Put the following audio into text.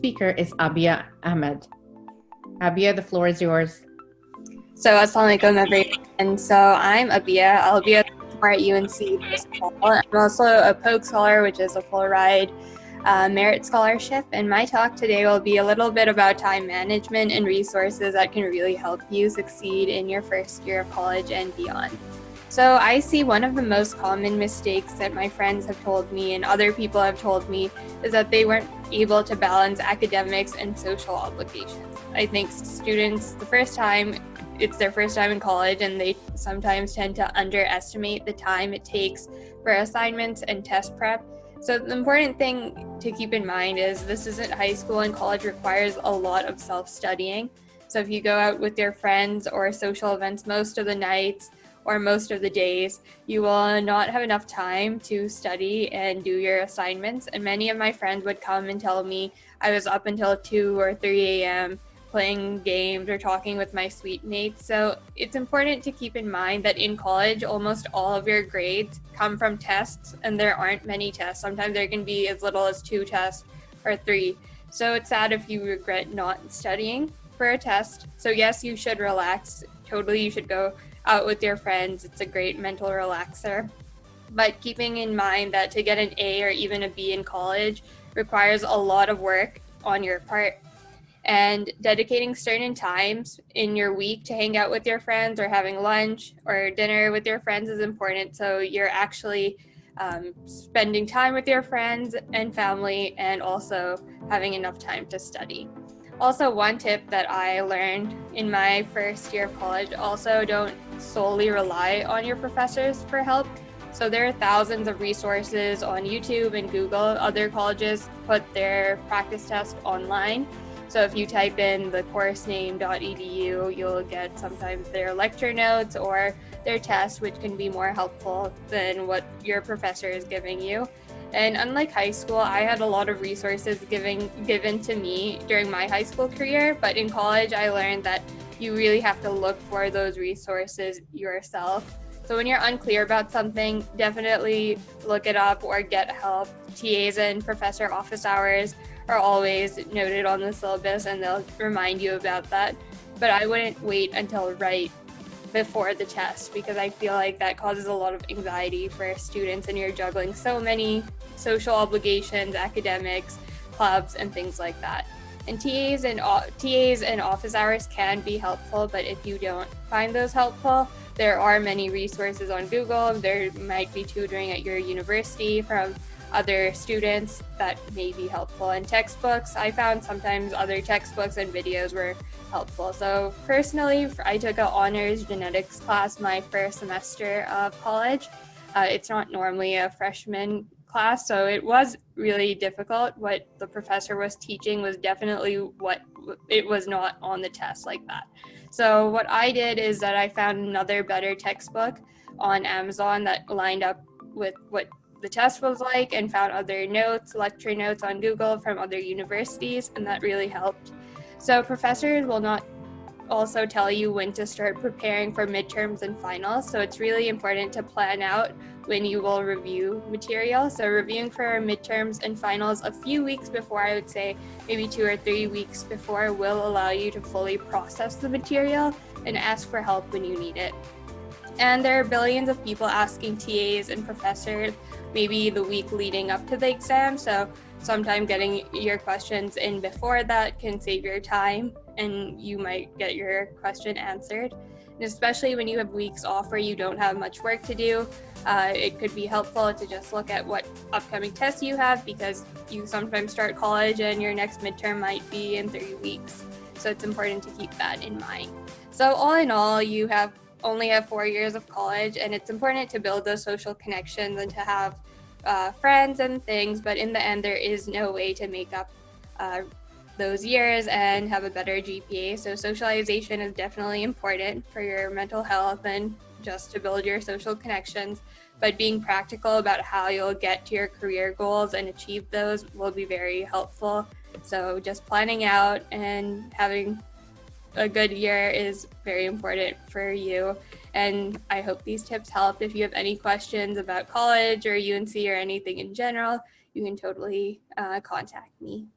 speaker is Abia Ahmed. Abia, the floor is yours. So, Assalamualaikum everyone. So, I'm Abia. I'll be a sophomore at UNC this fall. I'm also a POG scholar, which is a full ride merit scholarship. And my talk today will be a little bit about time management and resources that can really help you succeed in your first year of college and beyond. So, I see one of the most common mistakes that my friends have told me and other people have told me is that they weren't able to balance academics and social obligations. I think students, it's their first time in college, and they sometimes tend to underestimate the time it takes for assignments and test prep. So the important thing to keep in mind is this isn't high school, and college requires a lot of self-studying. So if you go out with your friends or social events most of the nights or most of the days, you will not have enough time to study and do your assignments. And many of my friends would come and tell me I was up until 2 or 3 a.m. playing games or talking with my suite mates. So it's important to keep in mind that in college, almost all of your grades come from tests, and there aren't many tests. Sometimes there can be as little as 2 tests or 3. So it's sad if you regret not studying for a test. So yes, you should relax. Totally, you should go out with your friends. It's a great mental relaxer. But keeping in mind that to get an A or even a B in college requires a lot of work on your part. And dedicating certain times in your week to hang out with your friends or having lunch or dinner with your friends is important. So you're actually spending time with your friends and family and also having enough time to study. Also, one tip that I learned in my first year of college, also don't solely rely on your professors for help. So there are thousands of resources on YouTube and Google. Other colleges put their practice test online. So if you type in the coursename.edu, you'll get sometimes their lecture notes or their test, which can be more helpful than what your professor is giving you. And unlike high school, I had a lot of resources given to me during my high school career, but in college, I learned that you really have to look for those resources yourself. So when you're unclear about something, definitely look it up or get help. TAs and professor office hours are always noted on the syllabus, and they'll remind you about that. But I wouldn't wait until right before the test, because I feel like that causes a lot of anxiety for students, and you're juggling so many social obligations, academics, clubs, and things like that. And TAs and office hours can be helpful, but if you don't find those helpful, there are many resources on Google. There might be tutoring at your university from other students that may be helpful. And textbooks, I found sometimes other textbooks and videos were helpful. So personally, I took an honors genetics class my first semester of college. It's not normally a freshman class, so it was really difficult. What the professor was teaching was definitely what it was not on the test like that. So what I did is that I found another better textbook on Amazon that lined up with what the test was like, and found other notes, lecture notes on Google from other universities, and that really helped. So professors will not also tell you when to start preparing for midterms and finals, so it's really important to plan out when you will review material. So reviewing for midterms and finals a few weeks before, I would say maybe 2 or 3 weeks before, will allow you to fully process the material and ask for help when you need it. And there are billions of people asking TAs and professors maybe the week leading up to the exam. So sometimes getting your questions in before that can save your time, and you might get your question answered. And especially when you have weeks off where you don't have much work to do, it could be helpful to just look at what upcoming tests you have, because you sometimes start college and your next midterm might be in 3 weeks. So it's important to keep that in mind. So all in all, you only have 4 years of college, and it's important to build those social connections and to have friends and things, but in the end, there is no way to make up those years and have a better GPA. So socialization is definitely important for your mental health and just to build your social connections, but being practical about how you'll get to your career goals and achieve those will be very helpful. So just planning out and having a good year is very important for you. And I hope these tips help. If you have any questions about college or UNC or anything in general, you can totally contact me.